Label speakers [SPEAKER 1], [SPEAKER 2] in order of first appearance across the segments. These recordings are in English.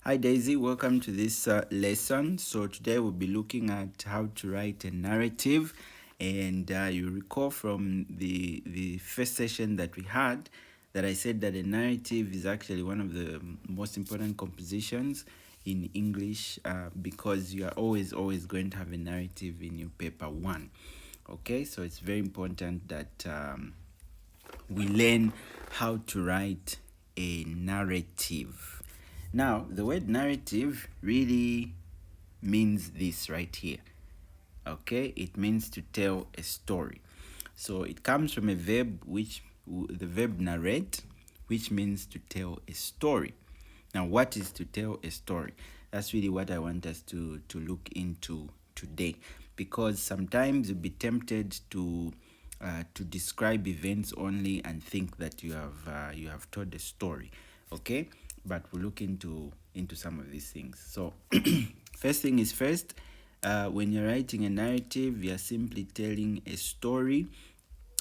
[SPEAKER 1] Hi Daisy, welcome to this lesson. So today we'll be looking at how to write a narrative, and you recall from the first session that we had that I said that a narrative is actually one of the most important compositions in English because you are always going to have a narrative in your paper 1. Okay, so it's very important that we learn how to write a narrative. Now, the word narrative really means this right here. Okay, it means to tell a story. So it comes from a verb the verb narrate, which means to tell a story. Now, what is to tell a story? That's really what I want us to look into today, because sometimes you'll be tempted to describe events only and think that you have told a story. Okay, but we'll look into some of these things. So first thing is first, when you're writing a narrative, you're simply telling a story.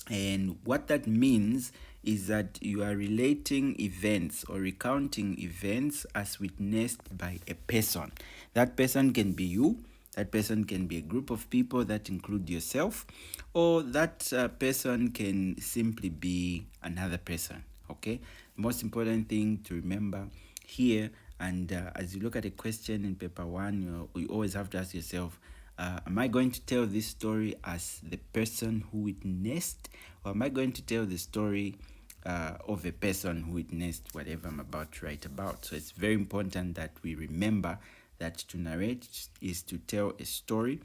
[SPEAKER 1] And what that means is that you are relating events or recounting events as witnessed by a person. That person can be you, that person can be a group of people that include yourself, or that person can simply be another person. Okay, most important thing to remember here, and as you look at a question in paper 1, you always have to ask yourself, am I going to tell this story as the person who witnessed, or am I going to tell the story of a person who witnessed whatever I'm about to write about? So it's very important that we remember that to narrate is to tell a story,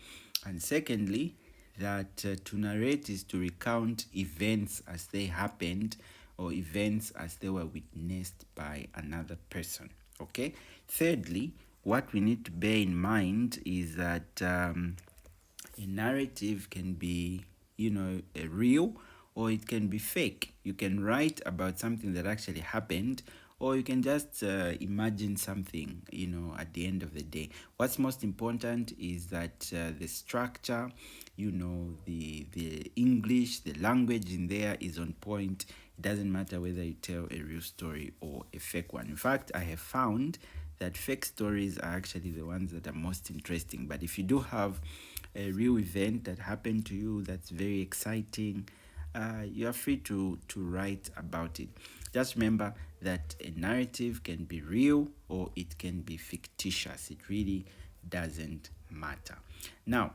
[SPEAKER 1] and secondly, that to narrate is to recount events as they happened, or events as they were witnessed by another person. Okay. Thirdly, what we need to bear in mind is that a narrative can be, a real, or it can be fake. You can write about something that actually happened, or you can just imagine something, at the end of the day. What's most important is that the structure, the English, the language in there is on point. It doesn't matter whether you tell a real story or a fake one. In fact, I have found that fake stories are actually the ones that are most interesting. But if you do have a real event that happened to you that's very exciting, you are free to write about it. Just remember that a narrative can be real or it can be fictitious. It really doesn't matter. Now,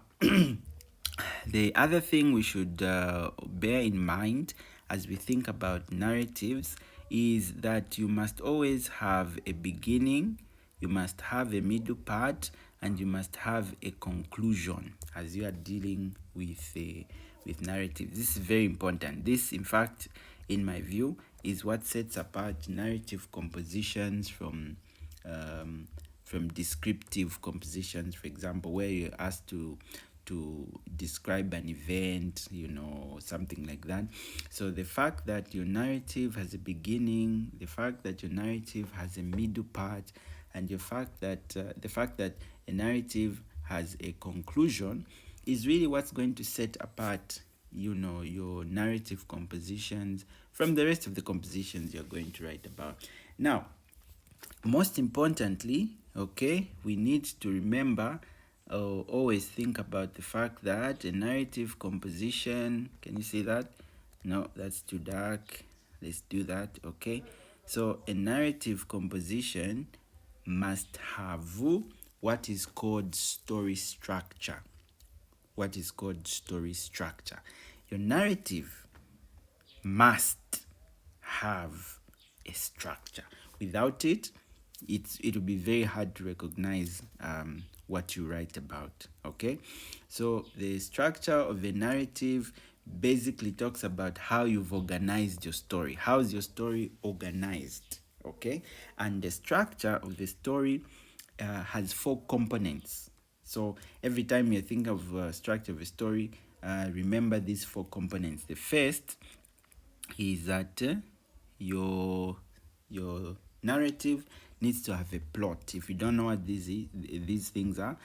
[SPEAKER 1] the other thing we should bear in mind as we think about narratives is that you must always have a beginning, you must have a middle part, and you must have a conclusion as you are dealing with narratives. This is very important. This, in fact, in my view, is what sets apart narrative compositions from descriptive compositions, for example, where you're asked to describe an event, something like that. So the fact that your narrative has a beginning, the fact that your narrative has a middle part, and the fact that a narrative has a conclusion is really what's going to set apart, your narrative compositions from the rest of the compositions you're going to write about. Now, most importantly, okay, we need to remember or always think about the fact that a narrative composition, can you see that? No, that's too dark. Let's do that. Okay, so a narrative composition must have what is called story structure. What is called story structure. Your narrative must have a structure. Without it, it will be very hard to recognize what you write about. Okay, so the structure of a narrative basically talks about how you've organized your story. How's your story organized? Okay, and the structure of the story has 4 components. So every time you think of structure of a story, remember these 4 components. The first is that your narrative needs to have a plot. If you don't know what these things are,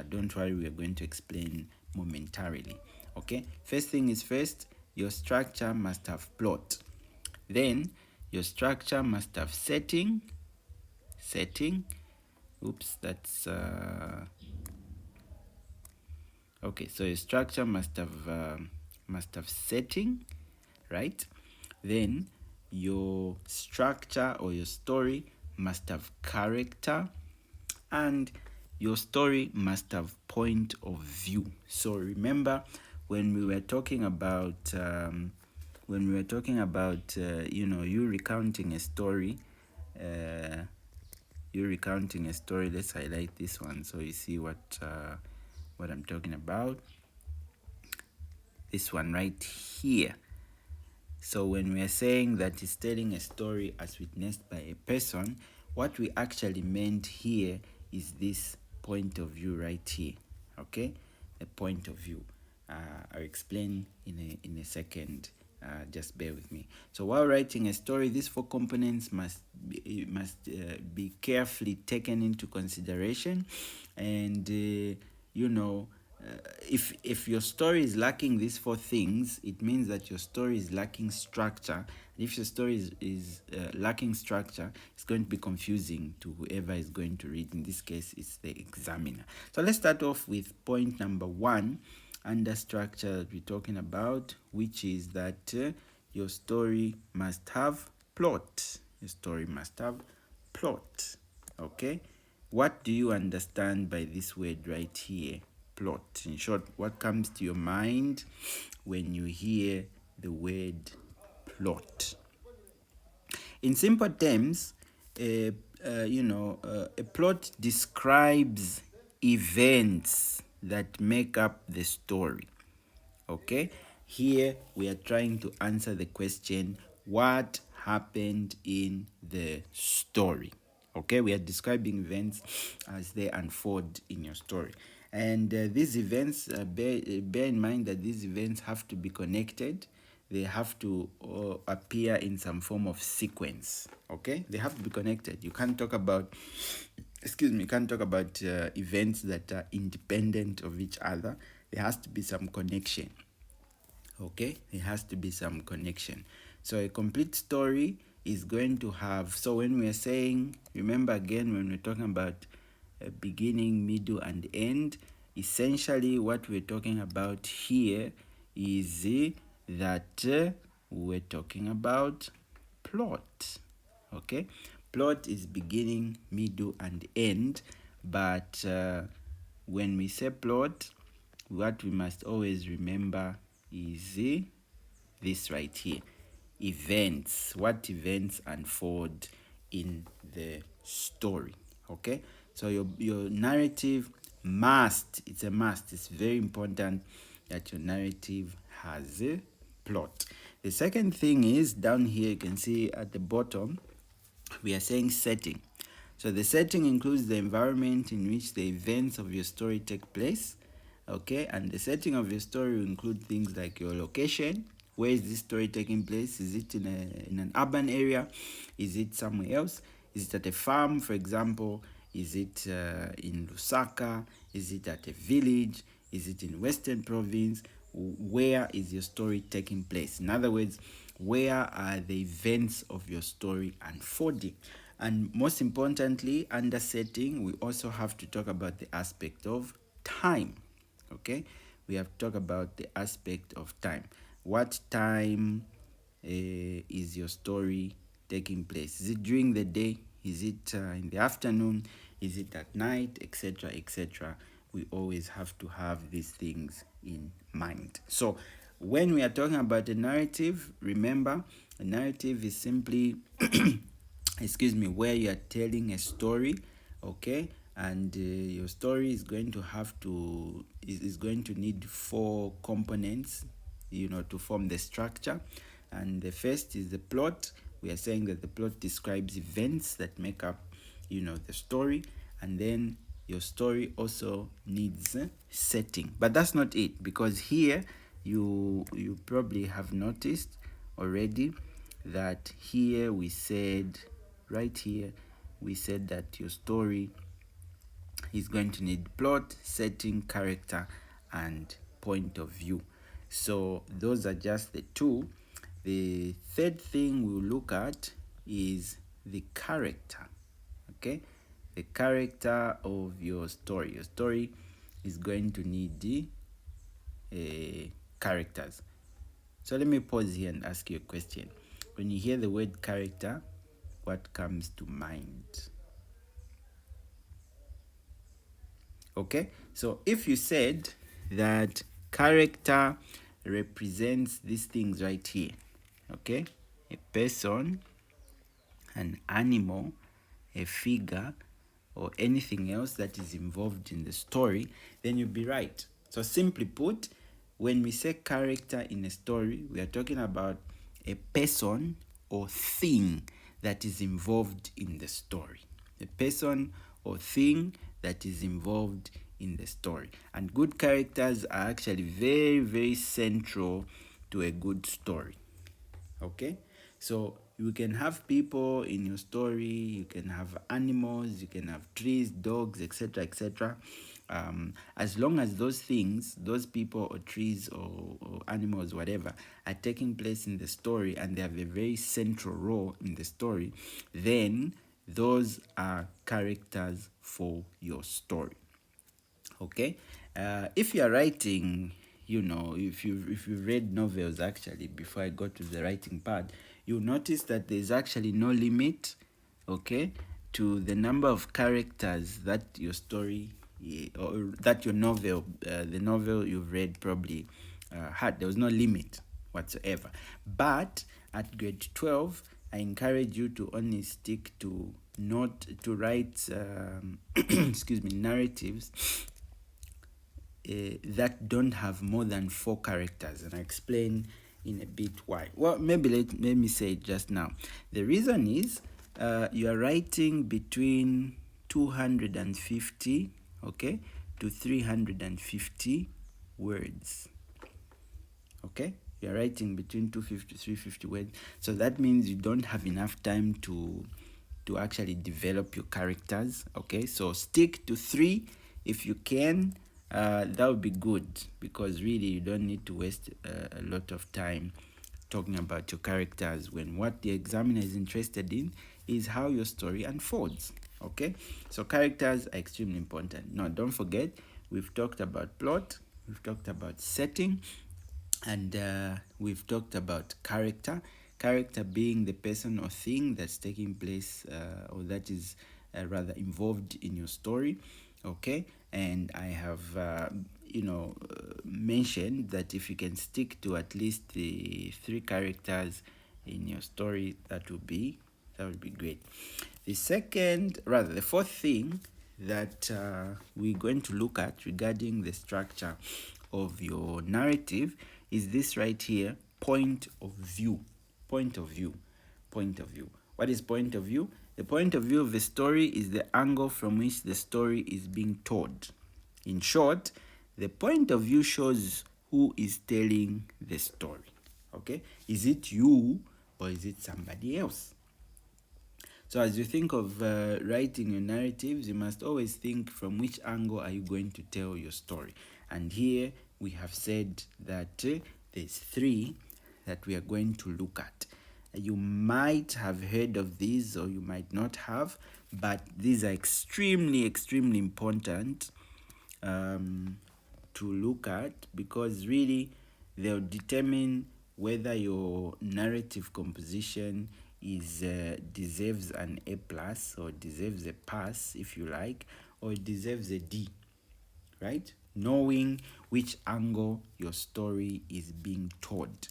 [SPEAKER 1] don't worry, we are going to explain momentarily. Okay, first thing is first, your structure must have plot. Then your structure must have setting. Oops, that's okay. So your structure must have setting, right? Then your structure or your story must have character, and your story must have point of view. So remember, when we were talking about you recounting a story, uh, let's highlight this one so you see what I'm talking about. This one right here. So when we are saying that it's telling a story as witnessed by a person, what we actually meant here is this point of view right here. Okay, the point of view. I'll explain in a second. Just bear with me. So while writing a story, these four components must be carefully taken into consideration, and if your story is lacking these four things, it means that your story is lacking structure. And if your story is lacking structure, it's going to be confusing to whoever is going to read. In this case, it's the examiner. So let's start off with point number one under structure that we're talking about, which is that your story must have plot. Your story must have plot. Okay, what do you understand by this word right here? Plot. In short, what comes to your mind when you hear the word plot? In simple terms, a plot describes events that make up the story. Okay, here we are trying to answer the question, what happened in the story? Okay, we are describing events as they unfold in your story, and these events, bear in mind that these events have to be connected. They have to appear in some form of sequence. Okay, they have to be connected. You can't talk about events that are independent of each other. There has to be some connection. Okay, there has to be some connection. So a complete story is going to have, so when we're saying, remember again, when we're talking about beginning, middle, and end, essentially what we're talking about here is that we're talking about plot. Okay, plot is beginning, middle, and end, but when we say plot, what we must always remember is this right here: events. What events unfold in the story? Okay, so your narrative must, it's a must, it's very important that your narrative has a plot. The second thing is down here, you can see at the bottom we are saying setting. So the setting includes the environment in which the events of your story take place. Okay, and the setting of your story will include things like your location. Where is this story taking place? Is it in an urban area? Is it somewhere else? Is it at a farm, for example? Is it in Lusaka? Is it at a village? Is it in Western Province? Where is your story taking place? In other words, where are the events of your story unfolding? And most importantly, under setting, we also have to talk about the aspect of time. Okay, we have to talk about the aspect of time. What time is your story taking place? Is it during the day? Is it in the afternoon? Is it at night, etc., etc.? We always have to have these things in mind. So when we are talking about a narrative, remember, a narrative is simply where you are telling a story. Okay, and your story is going to need four components, to form the structure. And the first is the plot. We are saying that the plot describes events that make up the story. And then your story also needs setting. But that's not it, because here you probably have noticed already that here we said, right here we said that your story is going to need plot, setting, character, and point of view. So those are just the two. The third thing we'll look at is the character. Okay, the character of your story. Your story is going to need the characters. So let me pause here and ask you a question. When you hear the word character, what comes to mind? Okay, so if you said that character represents these things right here, okay, a person, an animal, a figure, or anything else that is involved in the story, then you'll be right. So simply put, when we say character in a story, we are talking about a person or thing that is involved in the story. A person or thing that is involved in the story. And good characters are actually very, very central to a good story. Okay, so you can have people in your story, you can have animals, you can have trees, dogs, etc., etc. As long as those things, those people or trees or animals, whatever, are taking place in the story and they have a very central role in the story, then those are characters for your story. Okay, if you are writing, if you read novels, actually, before I go to the writing part, you'll notice that there's actually no limit, okay, to the number of characters that your story or that your novel, the novel you've read probably had. There was no limit whatsoever. But at grade 12, I encourage you to only stick to not to write excuse me, narratives that don't have more than 4 characters, and I explain in a bit why. Well, maybe let me say it just now. The reason is you are writing between 250, okay, to 350 words. Okay, you're writing between 250 to 350 words, so that means you don't have enough time to actually develop your characters. Okay, so stick to 3 if you can. That would be good, because really you don't need to waste a lot of time talking about your characters when what the examiner is interested in is how your story unfolds. Okay, so characters are extremely important. Now, don't forget, we've talked about plot, we've talked about setting, and we've talked about character. Character being the person or thing that's taking place or that is rather involved in your story. Okay, and I have mentioned that if you can stick to at least the 3 characters in your story, that would be great. The fourth thing that we're going to look at regarding the structure of your narrative is this right here: point of view. Point of view. Point of view. What is point of view? The point of view of the story is the angle from which the story is being told. In short, the point of view shows who is telling the story. Okay? Is it you or is it somebody else? So as you think of writing your narratives, you must always think from which angle are you going to tell your story. And here we have said that there's 3 that we are going to look at. You might have heard of these or you might not have, but these are extremely, extremely important to look at, because really they'll determine whether your narrative composition is deserves an A plus, or deserves a pass if you like, or it deserves a D, right? Knowing which angle your story is being told.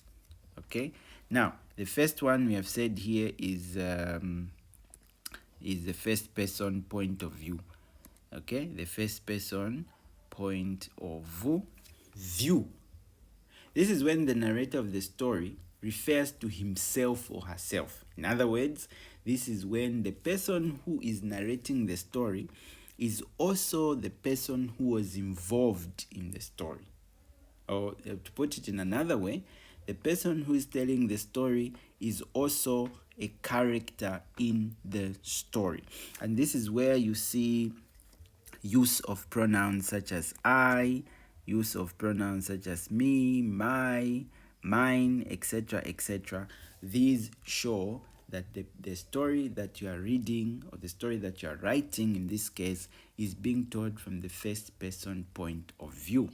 [SPEAKER 1] Okay, now the first one we have said here is the first person point of view. Okay, the first person point of view. This is when the narrator of the story refers to himself or herself. In other words, this is when the person who is narrating the story is also the person who was involved in the story. Or to put it in another way, the person who is telling the story is also a character in the story. And this is where you see use of pronouns such as I, use of pronouns such as me, my, mine, etc., etc. These show that the story that you are reading, or the story that you are writing in this case, is being told from the first person point of view.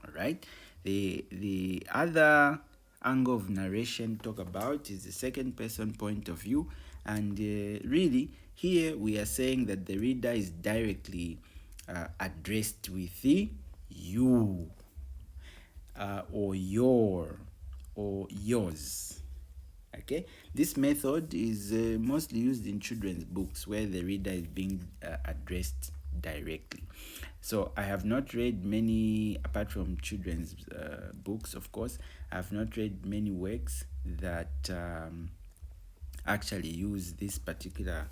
[SPEAKER 1] All right. The other angle of narration talk about is the second person point of view, and really here we are saying that the reader is directly addressed with the you, or your, or yours. Okay, this method is mostly used in children's books where the reader is being addressed directly. So I have not read many, apart from children's books, of course, I have not read many works that actually use this particular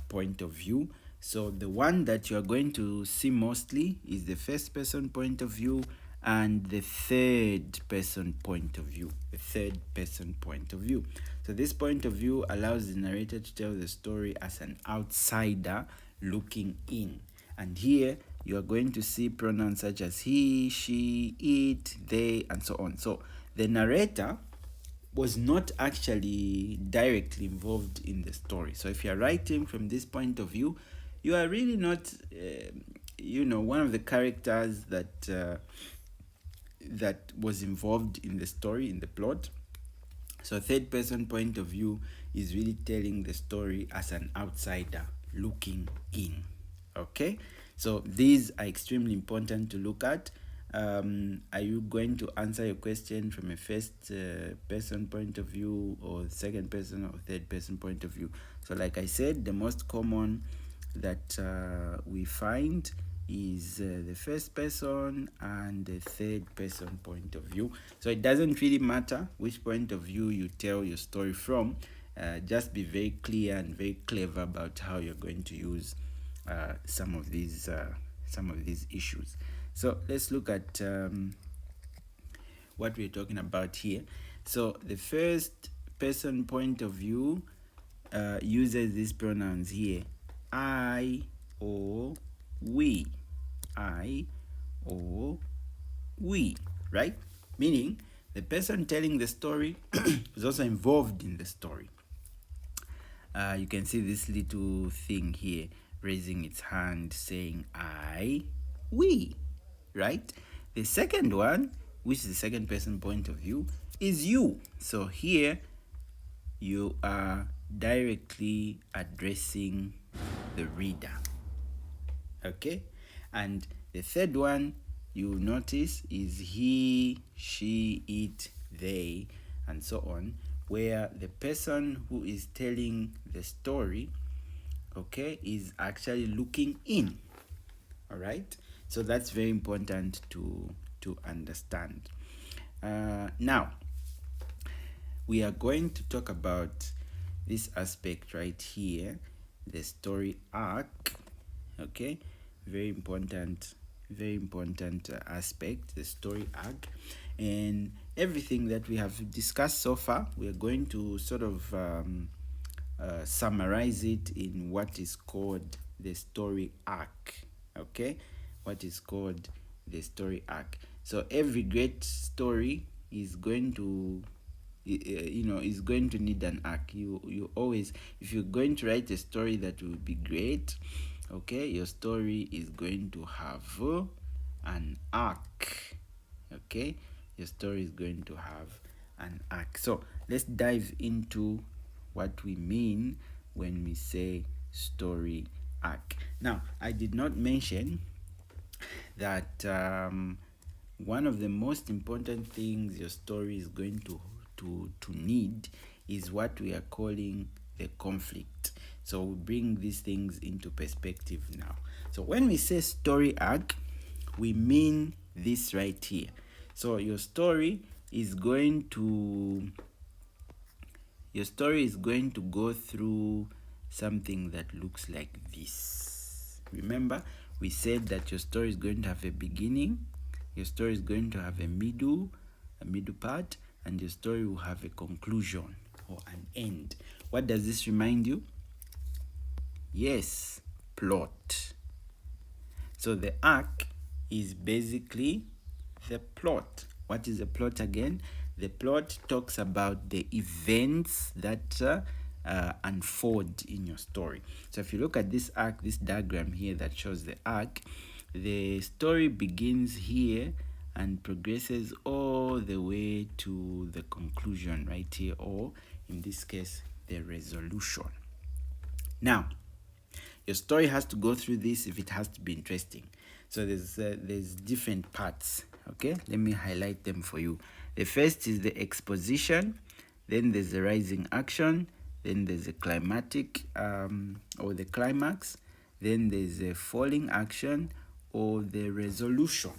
[SPEAKER 1] point of view. So the one that you are going to see mostly is the first person point of view and the third person point of view. The third person point of view. So this point of view allows the narrator to tell the story as an outsider looking in. And here you are going to see pronouns such as he, she, it, they, and so on. So the narrator was not actually directly involved in the story. So if you are writing from this point of view, you are really not, one of the characters that was involved in the story, in the plot. So third person point of view is really telling the story as an outsider looking in. Okay, so these are extremely important to look at. Are you going to answer your question from a first person point of view, or second person, or third person point of view? So like I said, the most common that we find is the first person and the third person point of view. So it doesn't really matter which point of view you tell your story from. Just be very clear and very clever about how you're going to use some of these issues. So let's look at what we're talking about here. So the first person point of view uses these pronouns here: I or we. I or we, right? Meaning the person telling the story is also involved in the story. You can see this little thing here raising its hand saying I, we, right? The second one, which is the second person point of view, is you. So here you are directly addressing the reader. Okay, and the third one you notice is he, she, it, they, and so on, where the person who is telling the story, okay, is actually looking in. All right, so that's very important to understand. Now we are going to talk about this aspect right here, the story arc. Okay, very important aspect, the story arc. And everything that we have discussed so far, we are going to sort of summarize it in what is called the story arc. Okay, what is called the story arc. So every great story is going to is going to need an arc. You always, if you're going to write a story that will be great, okay, your story is going to have an arc. Okay, your story is going to have an arc. So let's dive into what we mean when we say story arc. Now, I did not mention that one of the most important things your story is going to need is what we are calling the conflict. So we bring these things into perspective now. So when we say story arc, we mean this right here. So your story is going to go through something that looks like this. Remember, we said that your story is going to have a beginning, your story is going to have a middle part, and your story will have a conclusion or an end. What does this remind you? Yes, plot. So the arc is basically the plot. What is the plot again? The plot talks about the events that unfold in your story. So if you look at this arc, this diagram here that shows the arc, the story begins here and progresses all the way to the conclusion right here, or in this case, the resolution. Now, your story has to go through this if it has to be interesting. So there's different parts. Okay, let me highlight them for you. The first is the exposition, then there's the rising action, then there's a climatic or the climax, then there's a falling action or the resolution.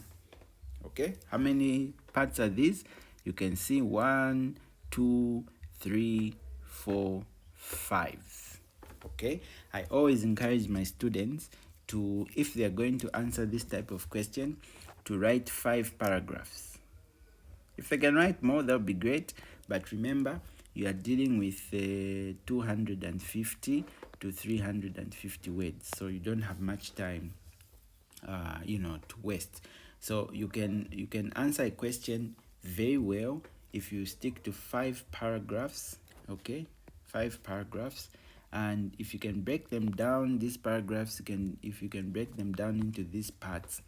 [SPEAKER 1] Okay, how many parts are these? You can see 1, 2, 3, 4, 5. Okay, I always encourage my students to, if they are going to answer this type of question, to write 5 paragraphs. If they can write more, that would be great. But remember, you are dealing with 250 to 350 words, so you don't have much time, to waste. So you can answer a question very well if you stick to 5 paragraphs. Okay, 5 paragraphs. And if you can break them down, these paragraphs, if you can break them down into these parts,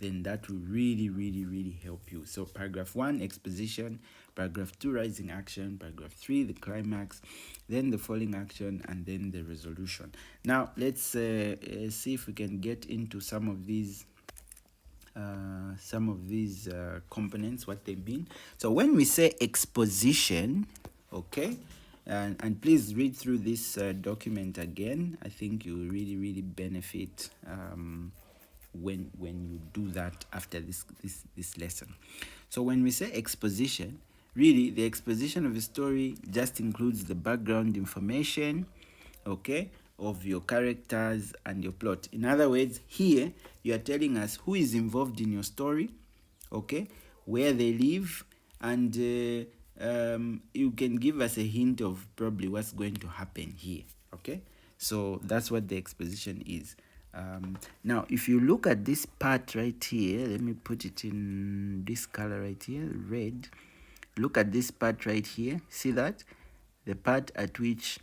[SPEAKER 1] then that will really help you. So paragraph 1, exposition; paragraph 2, rising action; paragraph 3, the climax; then the falling action; and then the resolution. Now let's see if we can get into some of these components, what they mean. So when we say exposition, okay, and please read through this document again. I think you will really benefit when you do that after this lesson. So when we say exposition, really the exposition of a story just includes the background information, okay, of your characters and your plot. In other words, here you are telling us who is involved in your story, okay, where they live, and you can give us a hint of probably what's going to happen here. Okay, so that's what the exposition is. Now if you look at this part right here, let me put it in this color right here, red. Look at this part right here. See that? The part at which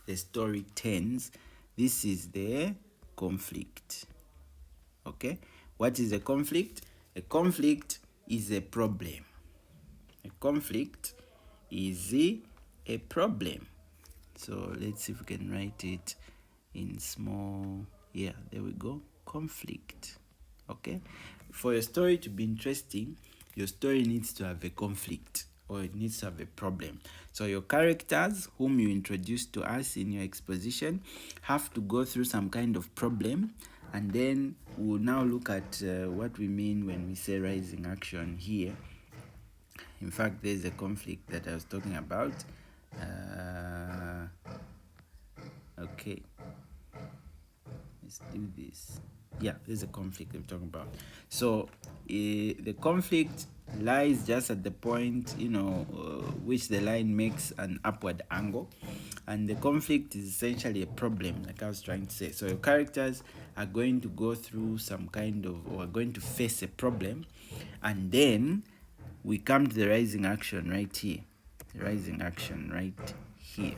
[SPEAKER 1] the story turns. This is the conflict. Okay, what is a conflict? A conflict is a problem. A conflict is a problem. So let's see if we can write it in small. Yeah, there we go. Conflict. Okay, for your story to be interesting, your story needs to have a conflict, or it needs to have a problem. So your characters whom you introduce to us in your exposition have to go through some kind of problem, and then we'll now look at what we mean when we say rising action here. In fact, there's a conflict that I was talking about. Okay, let's do this. Yeah, there's a conflict we're talking about. So the conflict lies just at the point, which the line makes an upward angle, and the conflict is essentially a problem, like I was trying to say. So your characters are going to go through some kind of, or are going to face a problem, and then we come to the rising action right here. The rising action right here.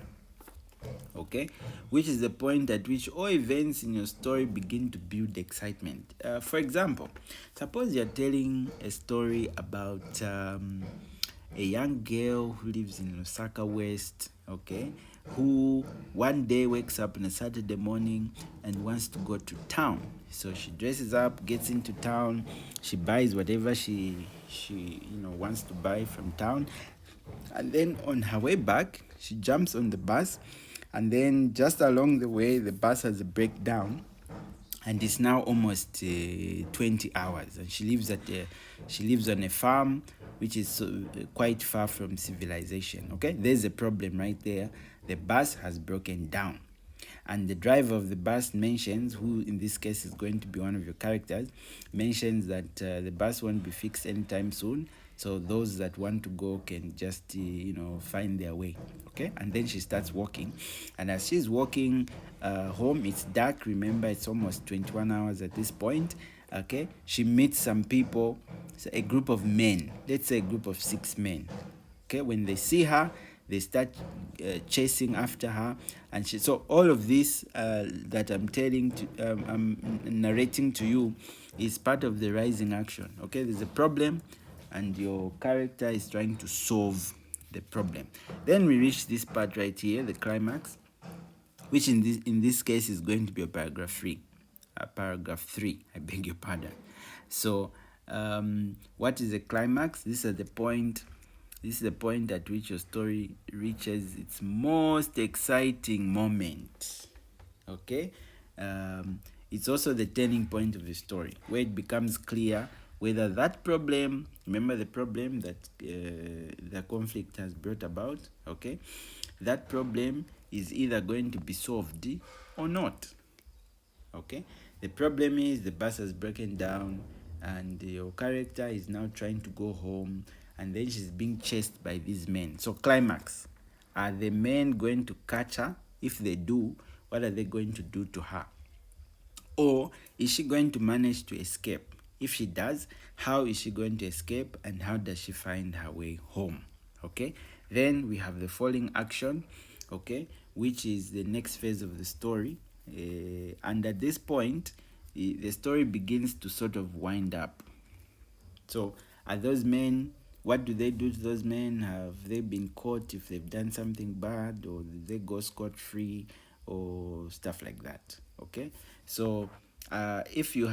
[SPEAKER 1] Okay, which is the point at which all events in your story begin to build excitement. For example, suppose you're telling a story about a young girl who lives in Lusaka West, okay, who one day wakes up on a Saturday morning and wants to go to town. So she dresses up, gets into town, she buys whatever she wants to buy from town, and then on her way back she jumps on the bus, and then just along the way the bus has a breakdown, and it's now almost 20 hours, and she lives on a farm which is quite far from civilization. Okay, there's a problem right there. The bus has broken down, and the driver of the bus mentions, who in this case is going to be one of your characters, mentions that the bus won't be fixed anytime soon, so those that want to go can just find their way. Okay, and then she starts walking, and as she's walking home, it's dark. Remember, it's almost 21 hours at this point. Okay, she meets some people, so a group of men, let's say a group of 6 men. Okay, when they see her, They start chasing after her, and so all of this that I'm narrating to you is part of the rising action. Okay, there's a problem, and your character is trying to solve the problem. Then we reach this part right here, the climax, which in this case is going to be a paragraph 3. Paragraph 3, I beg your pardon. So what is a climax? This is the point at which your story reaches its most exciting moment. Okay, it's also the turning point of the story, where it becomes clear whether that problem, remember the problem that the conflict has brought about, okay, that problem is either going to be solved or not. Okay, the problem is the bus has broken down, and your character is now trying to go home, and then she's being chased by these men. So climax, are the men going to catch her? If they do, what are they going to do to her? Or is she going to manage to escape? If she does, how is she going to escape, and how does she find her way home? Okay, then we have the falling action, okay, which is the next phase of the story. And at this point, the story begins to sort of wind up. So are those men, what do they do to those men? Have they been caught if they've done something bad, or did they go scot-free, or stuff like that? Okay, so if you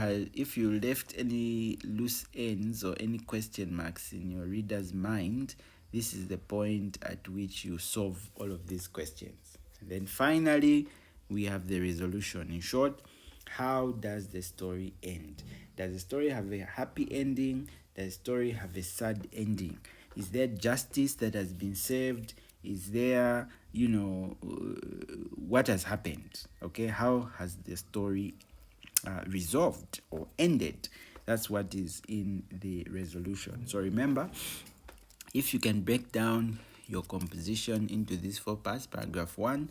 [SPEAKER 1] left any loose ends or any question marks in your reader's mind, this is the point at which you solve all of these questions. And then finally, we have the resolution. In short, how does the story end? Does the story have a happy ending? Does the story have a sad ending? Is there justice that has been served? Is there, what has happened? Okay, how has the story resolved or ended? That's what is in the resolution. So remember, if you can break down your composition into these 4 parts, paragraph 1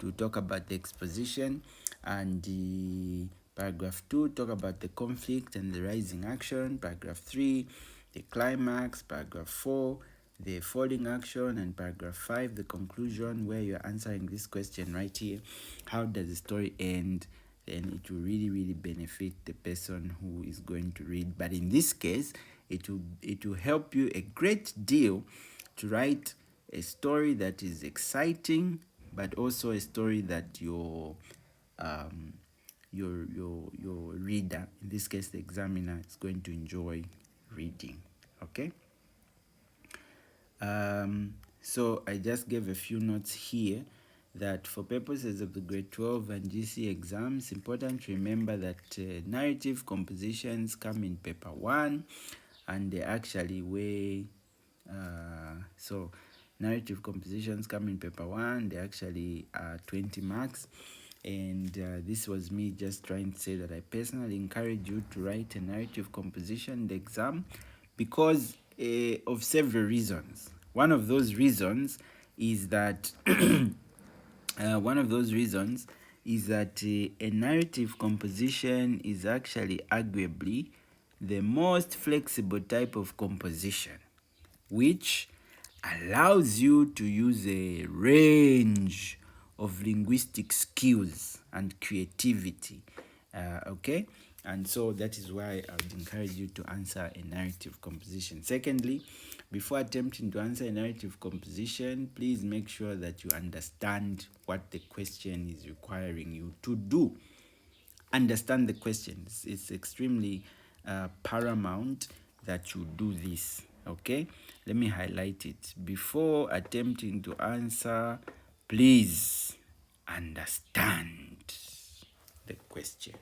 [SPEAKER 1] to talk about the exposition, and the paragraph 2 talk about the conflict and the rising action, paragraph 3 the climax, paragraph 4 the falling action, and paragraph 5 the conclusion, where you're answering this question right here: how does the story end? Then it will really benefit the person who is going to read. But in this case, it will help you a great deal to write a story that is exciting, but also a story that your reader, in this case the examiner, is going to enjoy reading. Okay, so I just gave a few notes here that for purposes of the grade 12 and GC exams, important to remember that narrative compositions come in paper 1, and they actually weigh so narrative compositions come in paper 1, they actually are 20 marks. And this was me just trying to say that I personally encourage you to write a narrative composition in the exam because of several reasons. One of those reasons is that a narrative composition is actually arguably the most flexible type of composition, which allows you to use a range of linguistic skills and creativity. Okay, and so that is why I would encourage you to answer a narrative composition. Secondly, before attempting to answer a narrative composition, please make sure that you understand what the question is requiring you to do. Understand the questions. It's extremely paramount that you do this. Okay, let me highlight it. Before attempting to answer, please understand the question,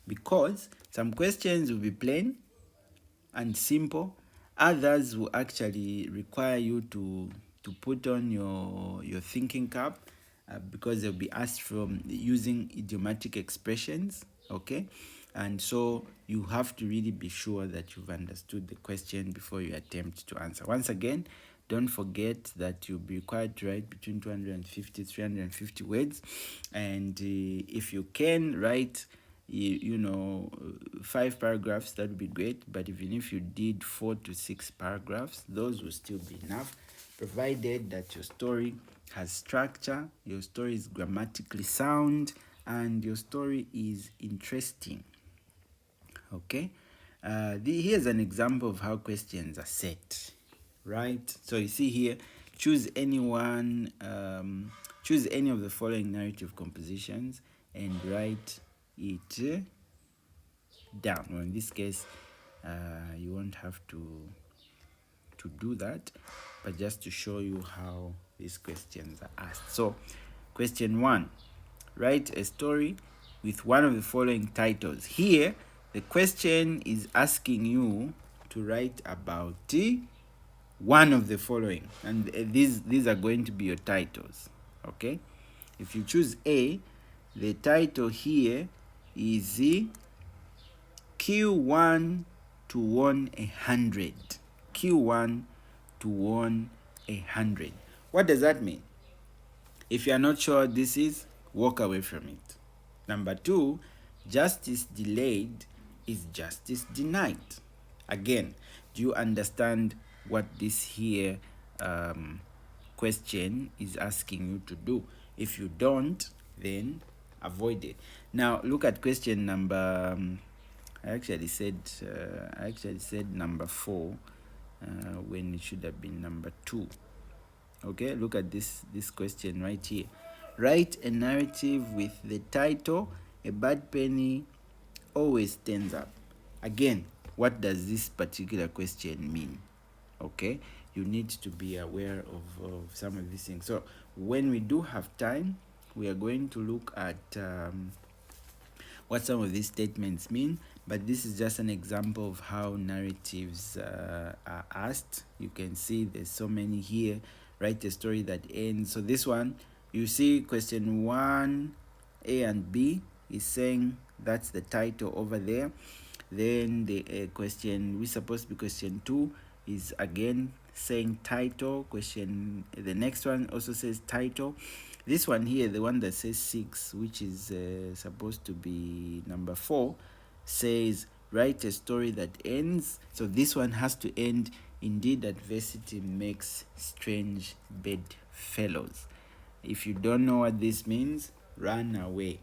[SPEAKER 1] because some questions will be plain and simple, others will actually require you to put on your thinking cap, because they'll be asked from using idiomatic expressions. Okay, and so you have to really be sure that you've understood the question before you attempt to answer. Once again, don't forget that you'll be required to write between 250 350 words, and if you can write 5 paragraphs, that would be great. But even if you did 4 to 6 paragraphs, those will still be enough provided that your story has structure, your story is grammatically sound, and your story is interesting. Okay, here's an example of how questions are set, right? So you see here, choose any of the following narrative compositions and write it down. Well, in this case, you won't have to do that, but just to show you how these questions are asked. So question 1, write a story with one of the following titles. Here the question is asking you to write about one of the following, and these are going to be your titles. Okay, if you choose A, the title here is Q1 to 100. Q1 to 100. What does that mean? If you are not sure what this is, walk away from it. Number 2, justice delayed is justice denied. Again, do you understand what this here question is asking you to do? If you don't, then avoid it. Now look at question number I actually said number 4 when it should have been number 2. Okay, look at this question right here. Write a narrative with the title A Bad Penny Always Stands Up. Again, what does this particular question mean? Okay, you need to be aware of some of these things. So when we do have time, we are going to look at what some of these statements mean, but this is just an example of how narratives are asked. You can see there's so many here. Write a story that ends. So this one, you see question 1, A and B is saying that's the title over there. Then the question, we're supposed to be question 2, is again saying title. The next one also says title. This one here, the one that says 6, which is supposed to be number 4, says write a story that ends. So this one has to end. Indeed, adversity makes strange bedfellows. If you don't know what this means, run away.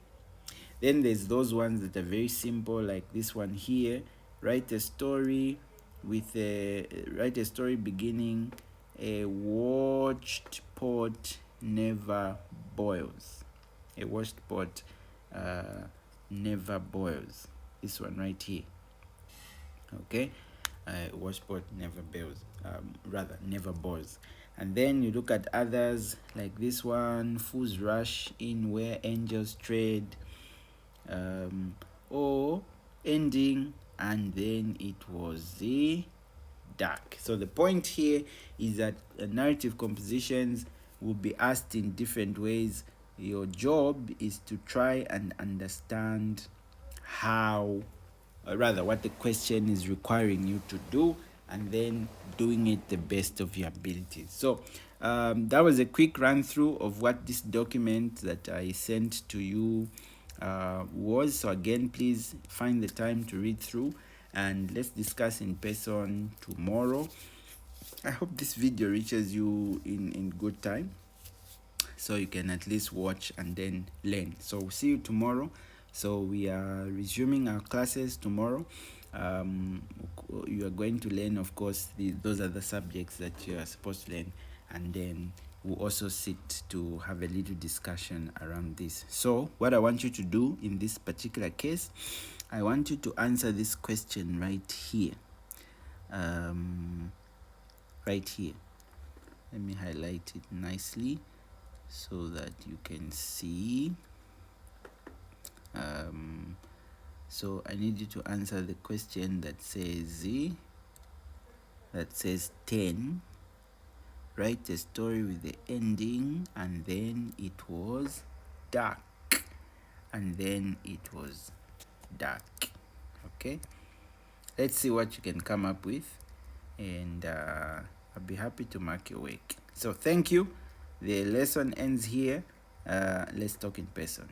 [SPEAKER 1] Then there's those ones that are very simple, like this one here. Write a story beginning, a watched pot never boils. A watched pot never boils. This one right here. Okay, watched pot never boils. Never boils. And then you look at others like this one, fools rush in where angels tread, or ending and then it was dark. So the point here is that narrative compositions will be asked in different ways. Your job is to try and understand what the question is requiring you to do, and then doing it the best of your abilities. So that was a quick run through of what this document that I sent to you was. So again, please find the time to read through, and let's discuss in person tomorrow. I hope this video reaches you in good time, so you can at least watch and then learn. So we'll see you tomorrow. So we are resuming our classes tomorrow. You are going to learn, of course, those are the subjects that you are supposed to learn, and then we'll also sit to have a little discussion around this. So what I want you to do in this particular case, I want you to answer this question right here. Right here. Let me highlight it nicely so that you can see. So I need you to answer the question that says 10. Write a story with the ending and then it was dark. And then it was dark. Okay, let's see what you can come up with, and I'll be happy to mark your work. So thank you. The lesson ends here. Let's talk in person.